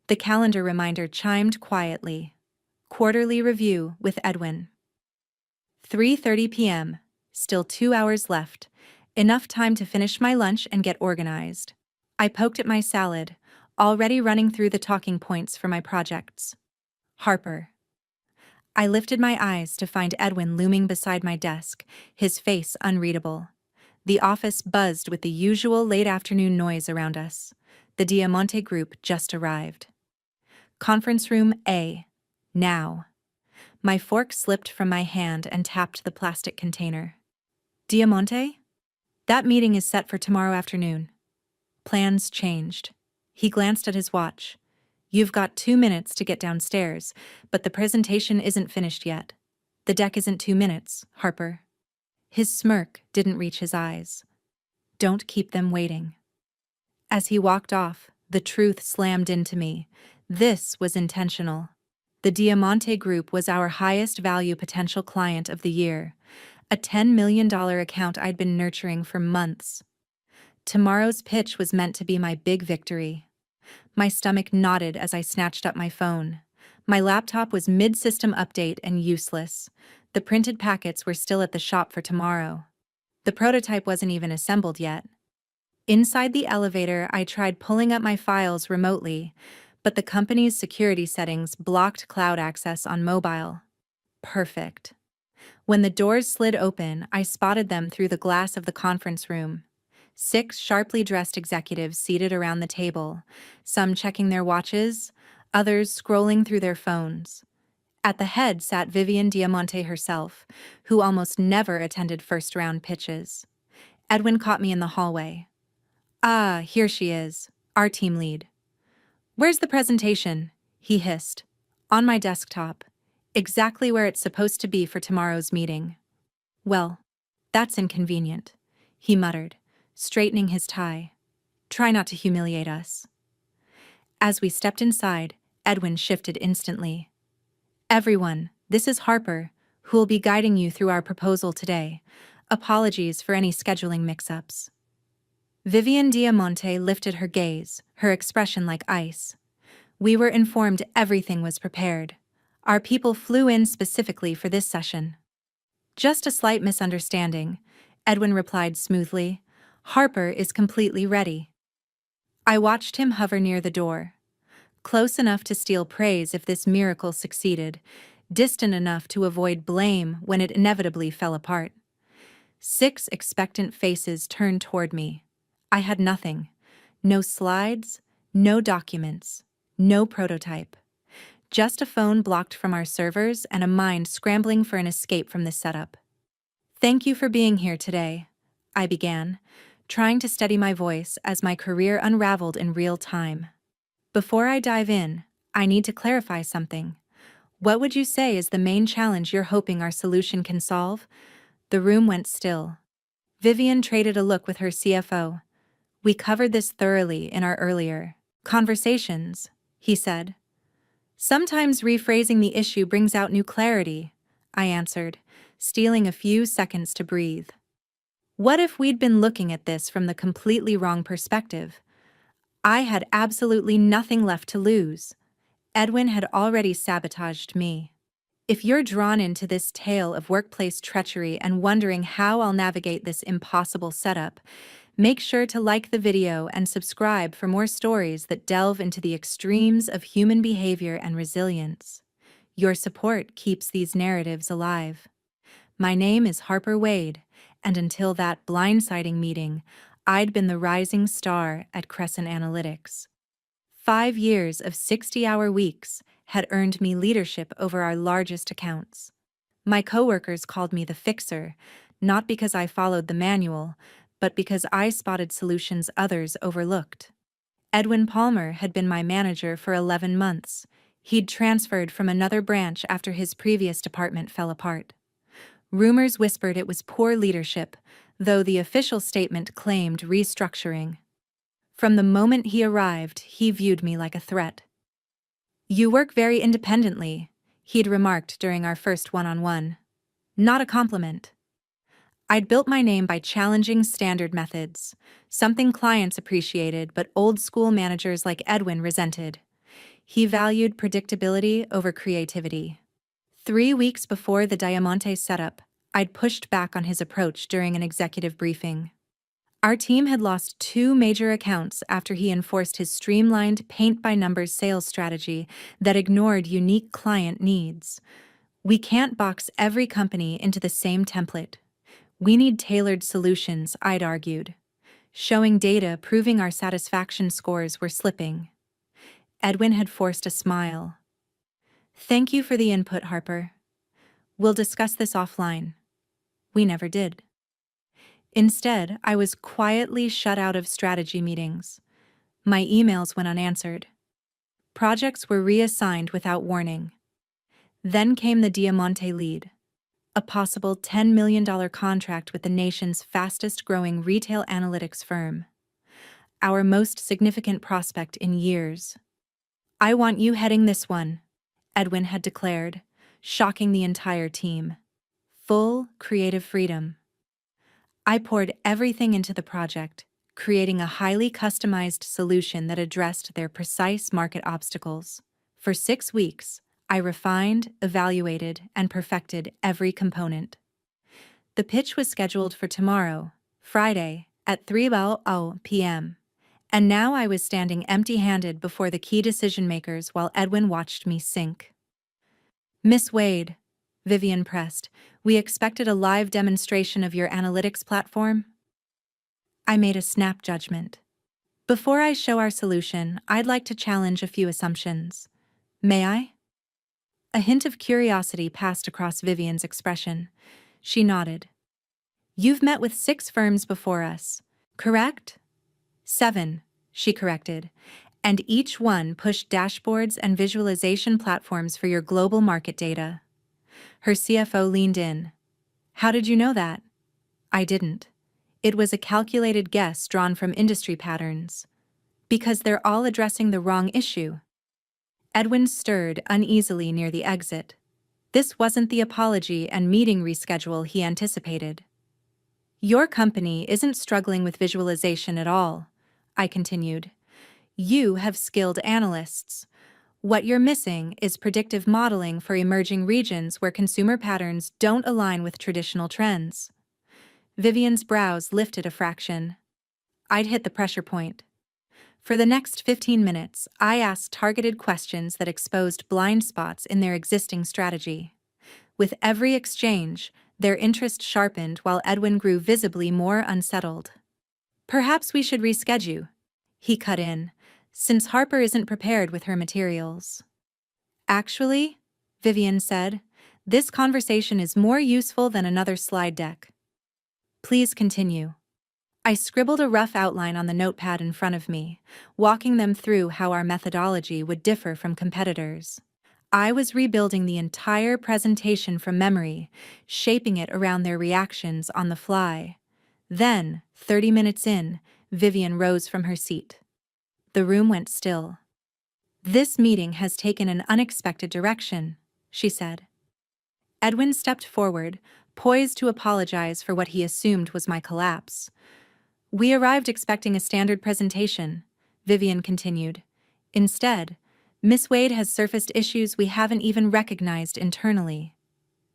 The calendar reminder chimed quietly. Quarterly review with Edwin. 3:30 p.m. Still 2 hours left. Enough time to finish my lunch and get organized. I poked at my salad, already running through the talking points for my projects. Harper. I lifted my eyes to find Edwin looming beside my desk, his face unreadable. The office buzzed with the usual late-afternoon noise around us. The Diamante group just arrived. Conference room A. Now. My fork slipped from my hand and tapped the plastic container. Diamante? That meeting is set for tomorrow afternoon. Plans changed. He glanced at his watch. You've got 2 minutes to get downstairs, but the presentation isn't finished yet. The deck isn't 2 minutes, Harper. His smirk didn't reach his eyes. Don't keep them waiting. As he walked off, the truth slammed into me. This was intentional. The Diamante Group was our highest value potential client of the year, a $10 million account I'd been nurturing for months. Tomorrow's pitch was meant to be my big victory. My stomach knotted as I snatched up my phone. My laptop was mid-system update and useless. The printed packets were still at the shop for tomorrow. The prototype wasn't even assembled yet. Inside the elevator, I tried pulling up my files remotely, but the company's security settings blocked cloud access on mobile. Perfect. When the doors slid open, I spotted them through the glass of the conference room. 6 sharply dressed executives seated around the table, some checking their watches, others scrolling through their phones. At the head sat Vivian Diamante herself, who almost never attended first-round pitches. Edwin caught me in the hallway. Ah, here she is, our team lead. Where's the presentation? He hissed. On my desktop. Exactly where it's supposed to be for tomorrow's meeting. Well, that's inconvenient, he muttered, straightening his tie. Try not to humiliate us. As we stepped inside, Edwin shifted instantly. Everyone, this is Harper, who will be guiding you through our proposal today. Apologies for any scheduling mix-ups. Vivian Diamante lifted her gaze, her expression like ice. We were informed everything was prepared. Our people flew in specifically for this session. Just a slight misunderstanding, Edwin replied smoothly. Harper is completely ready. I watched him hover near the door. Close enough to steal praise if this miracle succeeded, distant enough to avoid blame when it inevitably fell apart. 6 expectant faces turned toward me. I had nothing. No slides, no documents, no prototype. Just a phone blocked from our servers and a mind scrambling for an escape from this setup. Thank you for being here today, I began, trying to steady my voice as my career unraveled in real time. Before I dive in, I need to clarify something. What would you say is the main challenge you're hoping our solution can solve? The room went still. Vivian traded a look with her CFO. We covered this thoroughly in our earlier conversations, he said. Sometimes rephrasing the issue brings out new clarity, I answered, stealing a few seconds to breathe. What if we'd been looking at this from the completely wrong perspective? I had absolutely nothing left to lose. Edwin had already sabotaged me. If you're drawn into this tale of workplace treachery and wondering how I'll navigate this impossible setup, make sure to like the video and subscribe for more stories that delve into the extremes of human behavior and resilience. Your support keeps these narratives alive. My name is Harper Wade, and until that blindsiding meeting, I'd been the rising star at Crescent Analytics. 5 years of 60-hour weeks had earned me leadership over our largest accounts. My coworkers called me the fixer, not because I followed the manual, but because I spotted solutions others overlooked. Edwin Palmer had been my manager for 11 months. He'd transferred from another branch after his previous department fell apart. Rumors whispered it was poor leadership, though the official statement claimed restructuring. From the moment he arrived, he viewed me like a threat. You work very independently, he'd remarked during our first one-on-one. Not a compliment. I'd built my name by challenging standard methods, something clients appreciated but old-school managers like Edwin resented. He valued predictability over creativity. 3 weeks before the Diamante setup, I'd pushed back on his approach during an executive briefing. Our team had lost 2 major accounts after he enforced his streamlined paint-by-numbers sales strategy that ignored unique client needs. We can't box every company into the same template. We need tailored solutions, I'd argued, showing data proving our satisfaction scores were slipping. Edwin had forced a smile. Thank you for the input, Harper. We'll discuss this offline. We never did. Instead, I was quietly shut out of strategy meetings. My emails went unanswered. Projects were reassigned without warning. Then came the Diamante lead, a possible $10 million contract with the nation's fastest-growing retail analytics firm. Our most significant prospect in years. I want you heading this one, Edwin had declared, shocking the entire team. Full creative freedom. I poured everything into the project, creating a highly customized solution that addressed their precise market obstacles. For 6 weeks, I refined, evaluated, and perfected every component. The pitch was scheduled for tomorrow, Friday, at 3:00 p.m. And now I was standing empty-handed before the key decision-makers while Edwin watched me sink. Miss Wade, Vivian pressed, we expected a live demonstration of your analytics platform? I made a snap judgment. Before I show our solution, I'd like to challenge a few assumptions. May I? A hint of curiosity passed across Vivian's expression. She nodded. You've met with 6 firms before us, correct? 7, she corrected, and each one pushed dashboards and visualization platforms for your global market data. Her CFO leaned in. How did you know that? I didn't. It was a calculated guess drawn from industry patterns. Because they're all addressing the wrong issue. Edwin stirred uneasily near the exit. This wasn't the apology and meeting reschedule he anticipated. Your company isn't struggling with visualization at all, I continued. You have skilled analysts. What you're missing is predictive modeling for emerging regions where consumer patterns don't align with traditional trends. Vivian's brows lifted a fraction. I'd hit the pressure point. For the next 15 minutes, I asked targeted questions that exposed blind spots in their existing strategy. With every exchange, their interest sharpened while Edwin grew visibly more unsettled. Perhaps we should reschedule, he cut in, since Harper isn't prepared with her materials. Actually, Vivian said, this conversation is more useful than another slide deck. Please continue. I scribbled a rough outline on the notepad in front of me, walking them through how our methodology would differ from competitors. I was rebuilding the entire presentation from memory, shaping it around their reactions on the fly. Then, 30 minutes in, Vivian rose from her seat. The room went still. This meeting has taken an unexpected direction, she said. Edwin stepped forward, poised to apologize for what he assumed was my collapse. We arrived expecting a standard presentation, Vivian continued. Instead, Miss Wade has surfaced issues we haven't even recognized internally.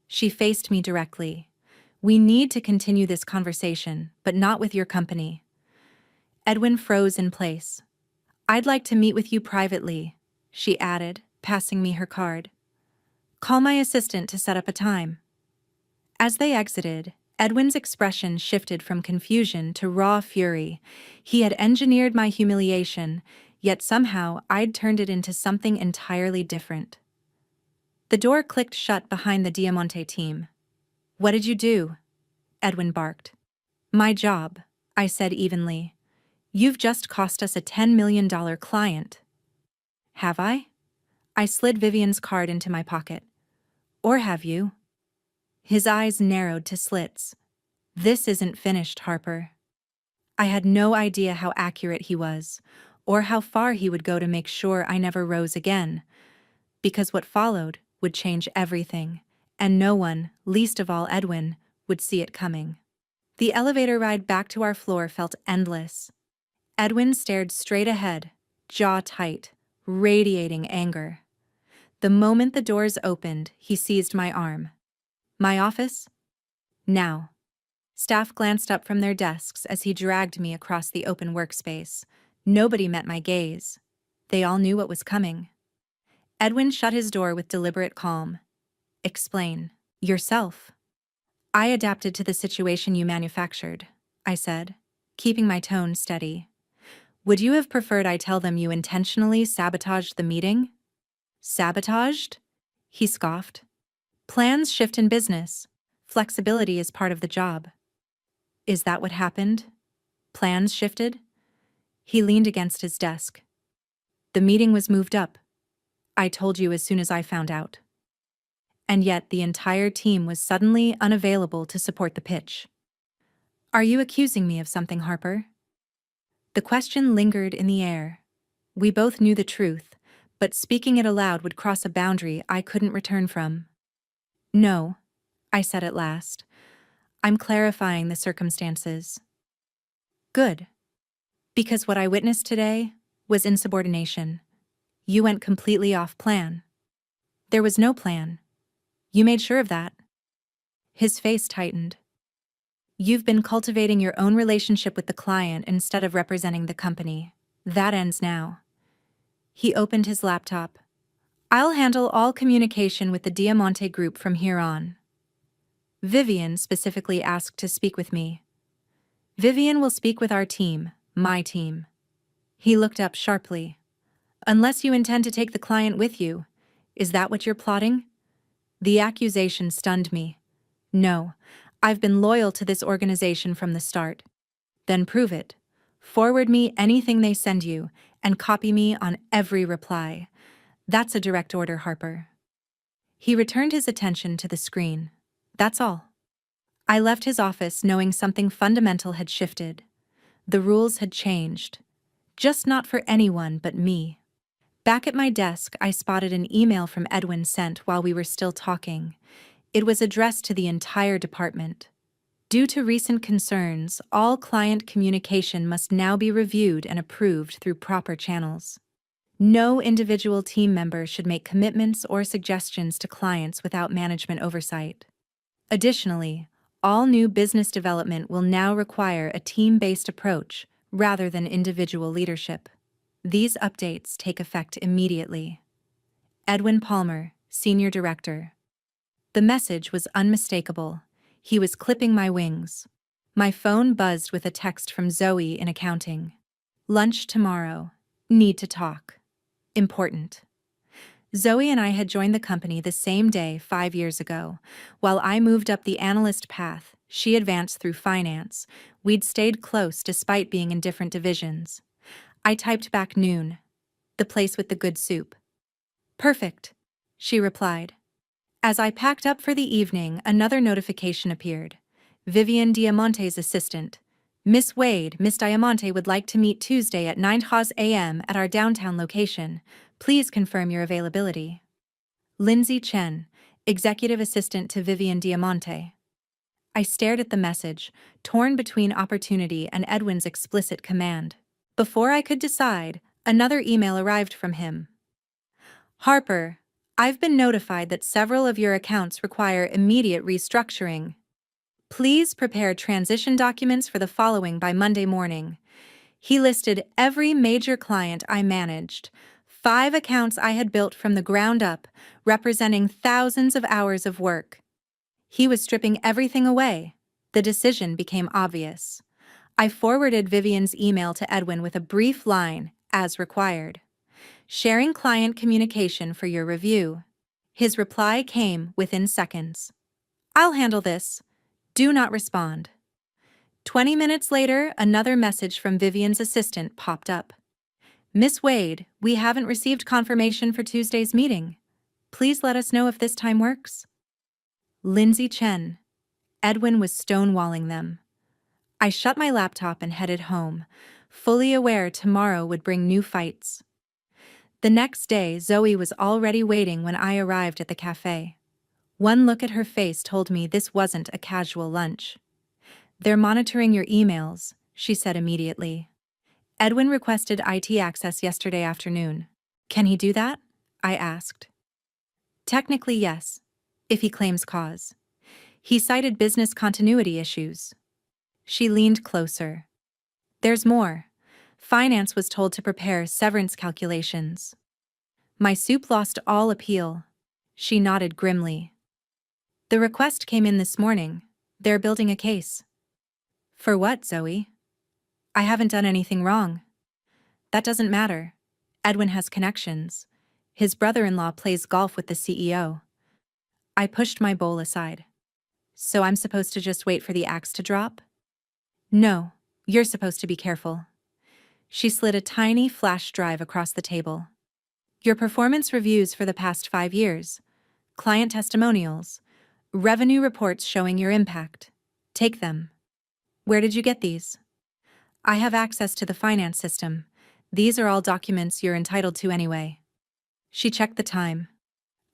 She faced me directly. We need to continue this conversation, but not with your company. Edwin froze in place. I'd like to meet with you privately, she added, passing me her card. Call my assistant to set up a time. As they exited, Edwin's expression shifted from confusion to raw fury. He had engineered my humiliation, yet somehow I'd turned it into something entirely different. The door clicked shut behind the Diamante team. What did you do? Edwin barked. My job, I said evenly. You've just cost us a $10 million client. Have I? I slid Vivian's card into my pocket. Or have you? His eyes narrowed to slits. This isn't finished, Harper. I had no idea how accurate he was, or how far he would go to make sure I never rose again, because what followed would change everything, and no one, least of all Edwin, would see it coming. The elevator ride back to our floor felt endless. Edwin stared straight ahead, jaw tight, radiating anger. The moment the doors opened, he seized my arm. My office? Now. Staff glanced up from their desks as he dragged me across the open workspace. Nobody met my gaze. They all knew what was coming. Edwin shut his door with deliberate calm. Explain. Yourself. I adapted to the situation you manufactured, I said, keeping my tone steady. Would you have preferred I tell them you intentionally sabotaged the meeting? Sabotaged? He scoffed. Plans shift in business. Flexibility is part of the job. Is that what happened? Plans shifted? He leaned against his desk. The meeting was moved up. I told you as soon as I found out. And yet the entire team was suddenly unavailable to support the pitch. Are you accusing me of something, Harper? The question lingered in the air. We both knew the truth, but speaking it aloud would cross a boundary I couldn't return from. No, I said at last. I'm clarifying the circumstances. Good. Because what I witnessed today was insubordination. You went completely off plan. There was no plan. You made sure of that. His face tightened. You've been cultivating your own relationship with the client instead of representing the company. That ends now. He opened his laptop. I'll handle all communication with the Diamante Group from here on. Vivian specifically asked to speak with me. Vivian will speak with our team, my team. He looked up sharply. Unless you intend to take the client with you, is that what you're plotting? The accusation stunned me. No, I've been loyal to this organization from the start. Then prove it. Forward me anything they send you, and copy me on every reply. That's a direct order, Harper. He returned his attention to the screen. That's all. I left his office knowing something fundamental had shifted. The rules had changed. Just not for anyone but me. Back at my desk, I spotted an email from Edwin sent while we were still talking. It was addressed to the entire department. Due to recent concerns, all client communication must now be reviewed and approved through proper channels. No individual team member should make commitments or suggestions to clients without management oversight. Additionally, all new business development will now require a team-based approach rather than individual leadership. These updates take effect immediately. Edwin Palmer, Senior Director. The message was unmistakable. He was clipping my wings. My phone buzzed with a text from Zoe in accounting. Lunch tomorrow. Need to talk. Important. Zoe and I had joined the company the same day 5 years ago. While I moved up the analyst path, she advanced through finance. We'd stayed close despite being in different divisions. I typed back noon. The place with the good soup. Perfect, she replied. As I packed up for the evening, another notification appeared. Vivian Diamante's assistant. Miss Wade, Miss Diamante would like to meet Tuesday at 9 a.m. at our downtown location. Please confirm your availability. Lindsay Chen, executive assistant to Vivian Diamante. I stared at the message, torn between opportunity and Edwin's explicit command. Before I could decide, another email arrived from him. Harper, I've been notified that several of your accounts require immediate restructuring. Please prepare transition documents for the following by Monday morning. He listed every major client I managed, 5 accounts I had built from the ground up, representing thousands of hours of work. He was stripping everything away. The decision became obvious. I forwarded Vivian's email to Edwin with a brief line, as required. Sharing client communication for your review. His reply came within seconds. I'll handle this. Do not respond. 20 minutes later, another message from Vivian's assistant popped up. Miss Wade, we haven't received confirmation for Tuesday's meeting. Please let us know if this time works. Lindsay Chen. Edwin was stonewalling them. I shut my laptop and headed home, fully aware tomorrow would bring new fights. The next day, Zoe was already waiting when I arrived at the cafe. One look at her face told me this wasn't a casual lunch. They're monitoring your emails, she said immediately. Edwin requested IT access yesterday afternoon. Can he do that? I asked. Technically, yes, if he claims cause. He cited business continuity issues. She leaned closer. There's more. Finance was told to prepare severance calculations. My soup lost all appeal. She nodded grimly. The request came in this morning. They're building a case. For what, Zoe? I haven't done anything wrong. That doesn't matter. Edwin has connections. His brother-in-law plays golf with the CEO. I pushed my bowl aside. So I'm supposed to just wait for the axe to drop? No, you're supposed to be careful. She slid a tiny flash drive across the table. Your performance reviews for the past 5 years, client testimonials, revenue reports showing your impact. Take them. Where did you get these? I have access to the finance system. These are all documents you're entitled to anyway. She checked the time.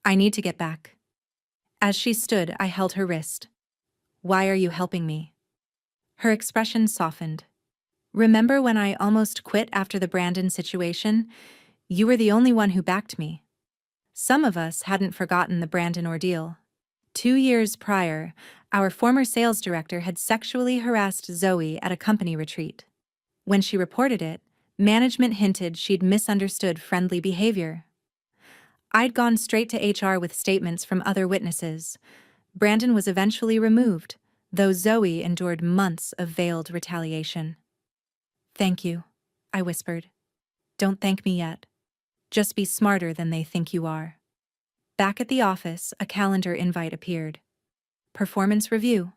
I need to get back. As she stood, I held her wrist. Why are you helping me? Her expression softened. Remember when I almost quit after the Brandon situation? You were the only one who backed me. Some of us hadn't forgotten the Brandon ordeal. 2 years prior, our former sales director had sexually harassed Zoe at a company retreat. When she reported it, management hinted she'd misunderstood friendly behavior. I'd gone straight to HR with statements from other witnesses. Brandon was eventually removed, though Zoe endured months of veiled retaliation. Thank you, I whispered. Don't thank me yet. Just be smarter than they think you are. Back at the office, a calendar invite appeared. Performance review.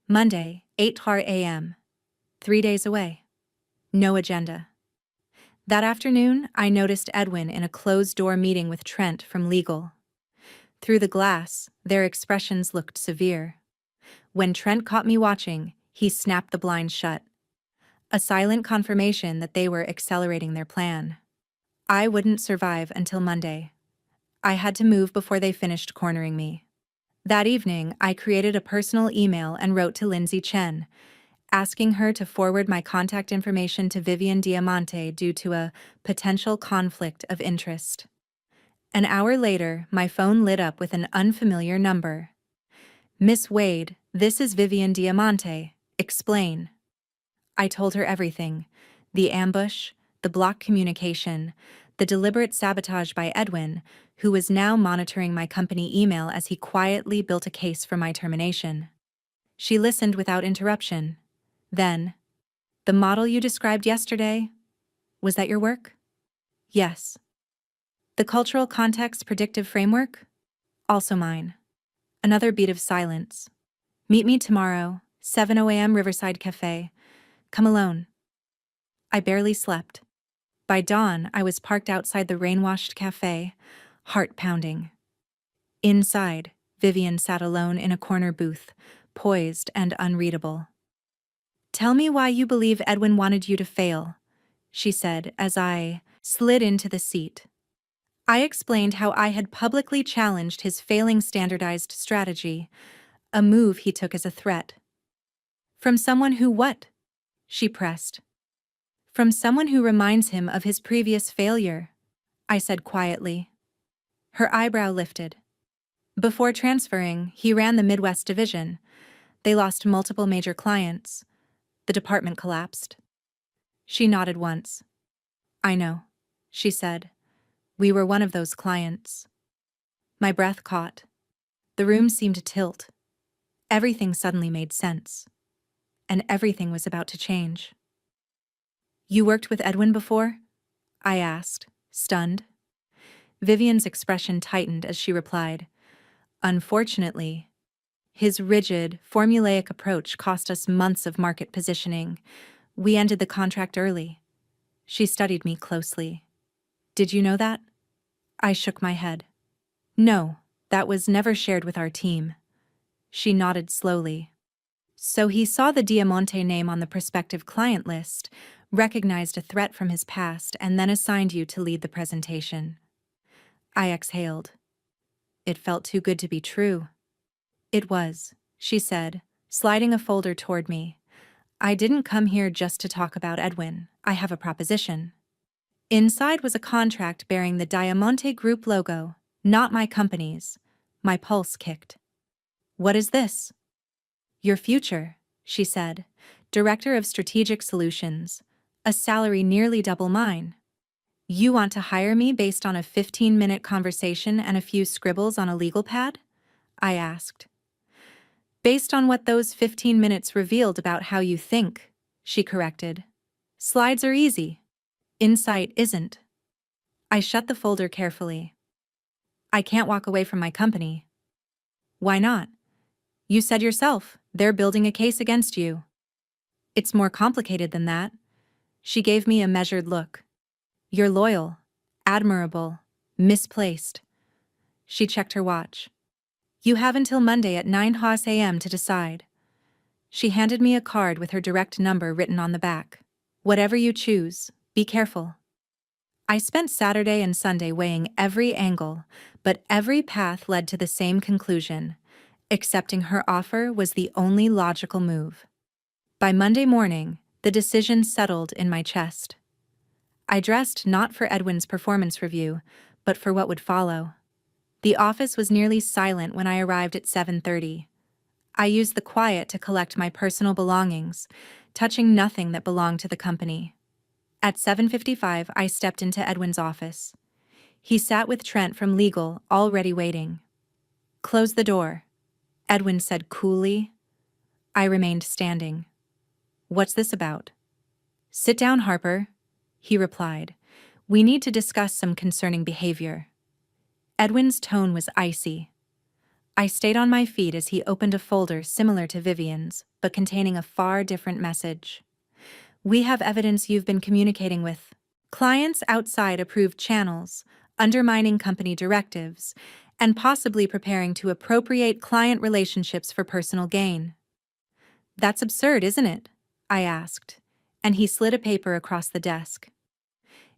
Monday, 8 a.m. 3 days away. No agenda. That afternoon, I noticed Edwin in a closed-door meeting with Trent from legal. Through the glass, their expressions looked severe. When Trent caught me watching, he snapped the blind shut. A silent confirmation that they were accelerating their plan. I wouldn't survive until Monday. I had to move before they finished cornering me. That evening, I created a personal email and wrote to Lindsay Chen, asking her to forward my contact information to Vivian Diamante due to a potential conflict of interest. An hour later, my phone lit up with an unfamiliar number. Miss Wade, this is Vivian Diamante. Explain. I told her everything. The ambush, the block communication, the deliberate sabotage by Edwin, who was now monitoring my company email as he quietly built a case for my termination. She listened without interruption. Then, the model you described yesterday, was that your work? Yes. The cultural context predictive framework? Also mine. Another beat of silence. Meet me tomorrow, 7 a.m. Riverside Cafe. Come alone. I barely slept. By dawn, I was parked outside the rain-washed cafe, heart pounding. Inside, Vivian sat alone in a corner booth, poised and unreadable. Tell me why you believe Edwin wanted you to fail, she said as I slid into the seat. I explained how I had publicly challenged his failing standardized strategy, a move he took as a threat. From someone who what? She pressed. From someone who reminds him of his previous failure, I said quietly. Her eyebrow lifted. Before transferring, he ran the Midwest division. They lost multiple major clients. The department collapsed. She nodded once. I know, she said. We were one of those clients. My breath caught. The room seemed to tilt. Everything suddenly made sense. And everything was about to change. You worked with Edwin before? I asked, stunned. Vivian's expression tightened as she replied, Unfortunately, his rigid, formulaic approach cost us months of market positioning. We ended the contract early. She studied me closely. Did you know that? I shook my head. No, that was never shared with our team. She nodded slowly. So he saw the Diamante name on the prospective client list, recognized a threat from his past, and then assigned you to lead the presentation. I exhaled. It felt too good to be true. It was, she said, sliding a folder toward me. I didn't come here just to talk about Edwin. I have a proposition. Inside was a contract bearing the Diamante Group logo, not my company's. My pulse kicked. What is this? Your future, she said. Director of Strategic Solutions. A salary nearly double mine. You want to hire me based on a 15-minute conversation and a few scribbles on a legal pad? I asked. Based on what those 15 minutes revealed about how you think, she corrected. Slides are easy. Insight isn't. I shut the folder carefully. I can't walk away from my company. Why not? You said yourself, they're building a case against you. It's more complicated than that. She gave me a measured look. You're loyal, admirable, misplaced. She checked her watch. You have until Monday at 9 a.m. to decide. She handed me a card with her direct number written on the back. Whatever you choose, be careful. I spent Saturday and Sunday weighing every angle, but every path led to the same conclusion. Accepting her offer was the only logical move. By Monday morning, the decision settled in my chest. I dressed not for Edwin's performance review, but for what would follow. The office was nearly silent when I arrived at 7:30. I used the quiet to collect my personal belongings, touching nothing that belonged to the company. At 7:55, I stepped into Edwin's office. He sat with Trent from legal, already waiting. Close the door, Edwin said coolly. I remained standing. What's this about? Sit down, Harper, he replied. We need to discuss some concerning behavior. Edwin's tone was icy. I stayed on my feet as he opened a folder similar to Vivian's, but containing a far different message. We have evidence you've been communicating with clients outside approved channels, undermining company directives, and possibly preparing to appropriate client relationships for personal gain. That's absurd, isn't it? I asked, and he slid a paper across the desk.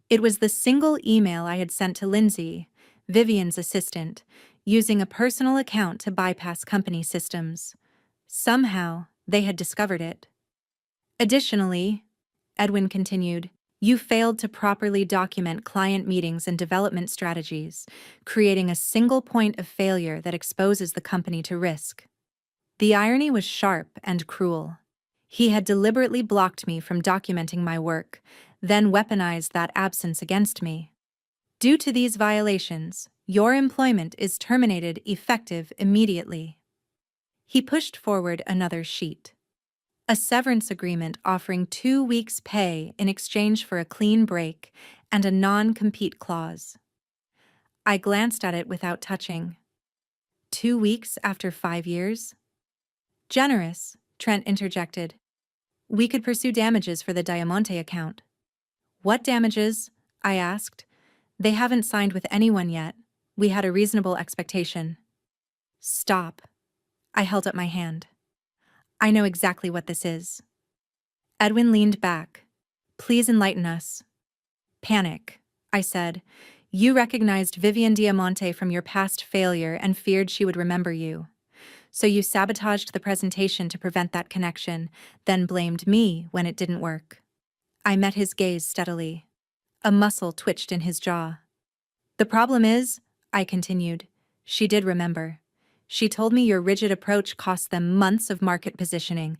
It was the single email I had sent to Lindsay, Vivian's assistant, using a personal account to bypass company systems. Somehow, they had discovered it. Additionally, Edwin continued, you failed to properly document client meetings and development strategies, creating a single point of failure that exposes the company to risk. The irony was sharp and cruel. He had deliberately blocked me from documenting my work, then weaponized that absence against me. Due to these violations, your employment is terminated effective immediately. He pushed forward another sheet. A severance agreement offering 2 weeks' pay in exchange for a clean break and a non-compete clause. I glanced at it without touching. 2 weeks after 5 years? Generous, Trent interjected. We could pursue damages for the Diamante account. What damages? I asked. They haven't signed with anyone yet. We had a reasonable expectation. Stop. I held up my hand. I know exactly what this is. Edwin leaned back. Please enlighten us. Panic, I said. You recognized Vivian Diamante from your past failure and feared she would remember you. So you sabotaged the presentation to prevent that connection, then blamed me when it didn't work. I met his gaze steadily. A muscle twitched in his jaw. The problem is, I continued, she did remember. She told me your rigid approach cost them months of market positioning,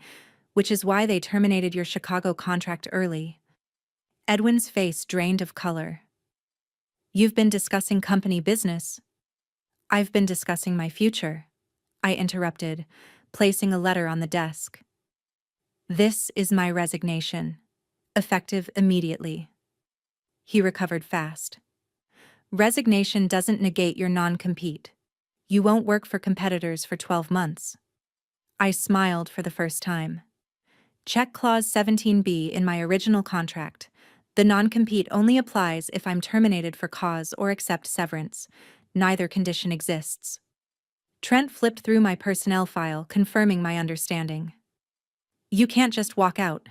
which is why they terminated your Chicago contract early. Edwin's face drained of color. You've been discussing company business. I've been discussing my future, I interrupted, placing a letter on the desk. This is my resignation, effective immediately. He recovered fast. Resignation doesn't negate your non-compete. You won't work for competitors for 12 months. I smiled for the first time. Check Clause 17B in my original contract. The non-compete only applies if I'm terminated for cause or accept severance. Neither condition exists. Trent flipped through my personnel file, confirming my understanding. You can't just walk out,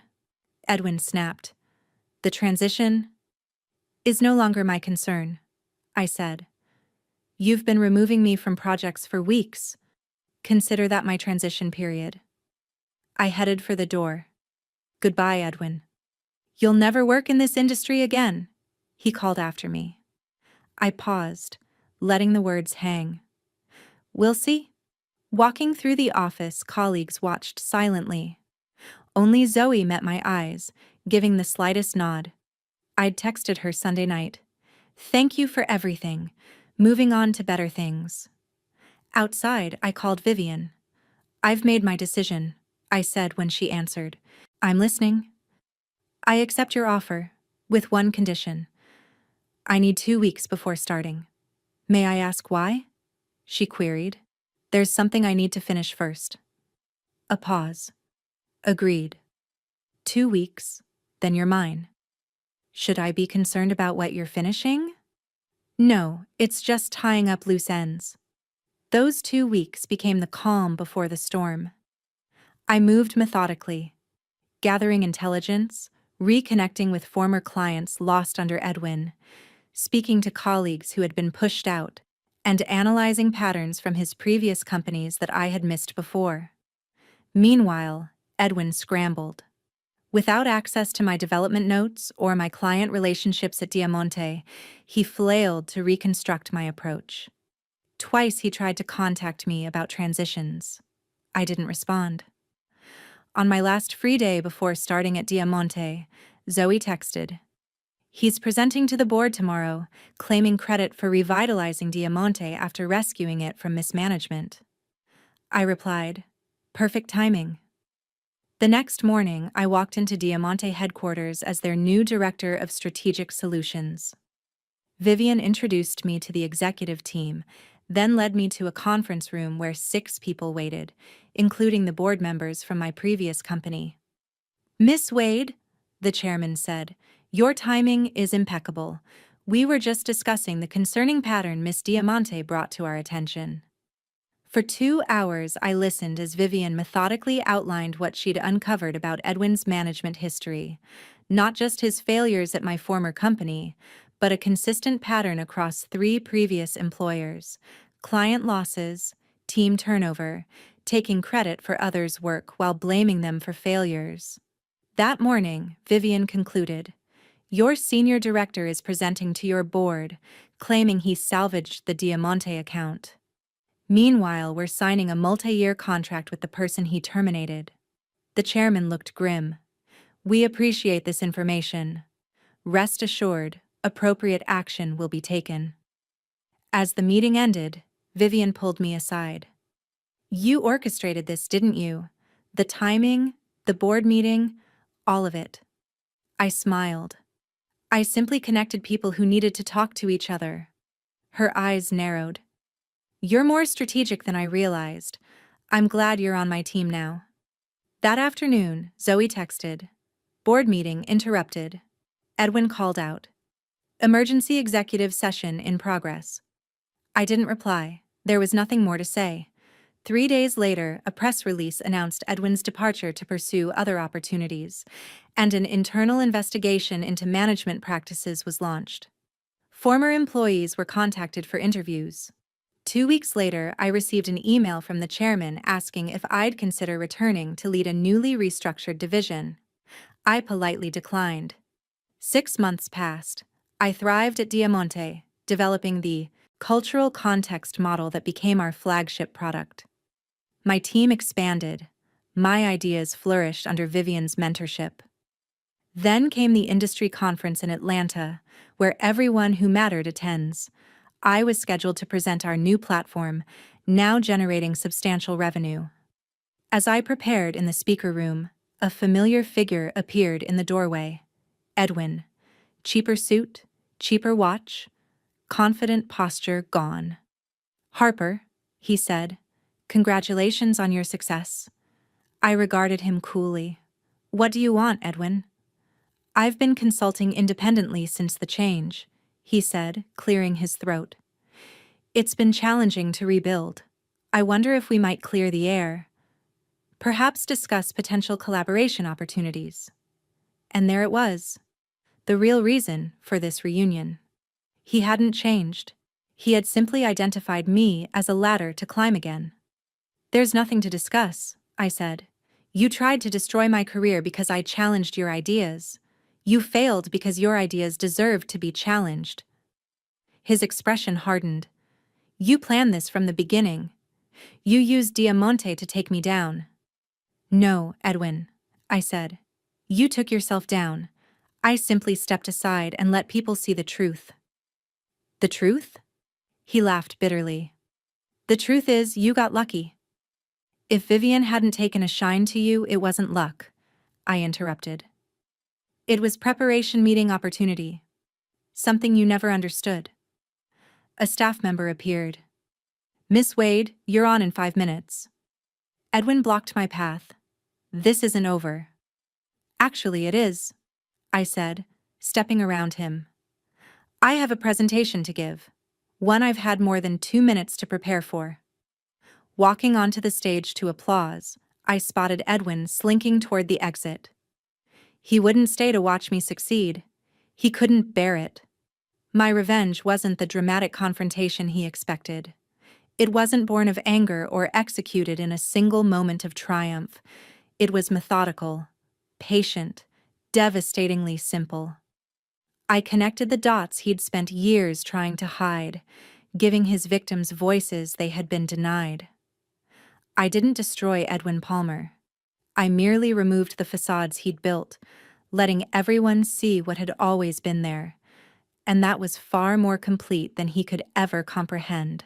Edwin snapped. The transition is no longer my concern, I said. You've been removing me from projects for weeks. Consider that my transition period. I headed for the door. Goodbye, Edwin. You'll never work in this industry again. he called after me. I paused, letting the words hang. We'll see. Walking through the office, colleagues watched silently. Only Zoe met my eyes, giving the slightest nod. I'd texted her Sunday night. Thank you for everything. Moving on to better things. Outside, I called Vivian. I've made my decision, I said when she answered. I'm listening. I accept your offer, with one condition. I need 2 weeks before starting. May I ask why? She queried. There's something I need to finish first. A pause. Agreed. 2 weeks, then you're mine. Should I be concerned about what you're finishing? No, it's just tying up loose ends. Those 2 weeks became the calm before the storm. I moved methodically, gathering intelligence, reconnecting with former clients lost under Edwin, speaking to colleagues who had been pushed out, and analyzing patterns from his previous companies that I had missed before. Meanwhile, Edwin scrambled. Without access to my development notes or my client relationships at Diamante, he flailed to reconstruct my approach. Twice he tried to contact me about transitions. I didn't respond. On my last free day before starting at Diamante, Zoe texted, "He's presenting to the board tomorrow, claiming credit for revitalizing Diamante after rescuing it from mismanagement." I replied, "Perfect timing." The next morning, I walked into Diamante headquarters as their new Director of Strategic Solutions. Vivian introduced me to the executive team, then led me to a conference room where 6 people waited, including the board members from my previous company. "Miss Wade," the chairman said, "your timing is impeccable. We were just discussing the concerning pattern Miss Diamante brought to our attention." For 2 hours, I listened as Vivian methodically outlined what she'd uncovered about Edwin's management history, not just his failures at my former company, but a consistent pattern across 3 previous employers: client losses, team turnover, taking credit for others' work while blaming them for failures. That morning, Vivian concluded, "Your senior director is presenting to your board, claiming he salvaged the Diamante account. Meanwhile, we're signing a multi-year contract with the person he terminated." The chairman looked grim. "We appreciate this information. Rest assured, appropriate action will be taken." As the meeting ended, Vivian pulled me aside. "You orchestrated this, didn't you? The timing, the board meeting, all of it." I smiled. "I simply connected people who needed to talk to each other." Her eyes narrowed. "You're more strategic than I realized. I'm glad you're on my team now." That afternoon, Zoe texted, "Board meeting interrupted." Edwin called out, "Emergency executive session in progress." I didn't reply. There was nothing more to say. 3 days later, a press release announced Edwin's departure to pursue other opportunities, and an internal investigation into management practices was launched. Former employees were contacted for interviews. 2 weeks later, I received an email from the chairman asking if I'd consider returning to lead a newly restructured division. I politely declined. 6 months passed. I thrived at Diamante, developing the cultural context model that became our flagship product. My team expanded. My ideas flourished under Vivian's mentorship. Then came the industry conference in Atlanta, where everyone who mattered attends. I was scheduled to present our new platform, now generating substantial revenue. As I prepared in the speaker room, a familiar figure appeared in the doorway. Edwin. Cheaper suit, cheaper watch, confident posture gone. "Harper," he said, "congratulations on your success." I regarded him coolly. "What do you want, Edwin?" "I've been consulting independently since the change," he said, clearing his throat. "It's been challenging to rebuild. I wonder if we might clear the air. Perhaps discuss potential collaboration opportunities." And there it was. The real reason for this reunion. He hadn't changed. He had simply identified me as a ladder to climb again. "There's nothing to discuss," I said. "You tried to destroy my career because I challenged your ideas. You failed because your ideas deserved to be challenged. His expression hardened. You planned this from the beginning. You used Diamante to take me down. No, Edwin, I said. You took yourself down. I simply stepped aside and let people see the truth. The truth? He laughed bitterly. The truth is, you got lucky. If Vivian hadn't taken a shine to you, it wasn't luck, I interrupted. It was preparation meeting opportunity. Something you never understood. A staff member appeared. Miss Wade, you're on in 5 minutes. Edwin blocked my path. This isn't over. Actually, it is, I said, stepping around him. I have a presentation to give. One I've had more than 2 minutes to prepare for. Walking onto the stage to applause, I spotted Edwin slinking toward the exit. He wouldn't stay to watch me succeed. He couldn't bear it. My revenge wasn't the dramatic confrontation he expected. It wasn't born of anger or executed in a single moment of triumph. It was methodical, patient, devastatingly simple. I connected the dots he'd spent years trying to hide, giving his victims voices they had been denied. I didn't destroy Edwin Palmer. I merely removed the facades he'd built, letting everyone see what had always been there, and that was far more complete than he could ever comprehend.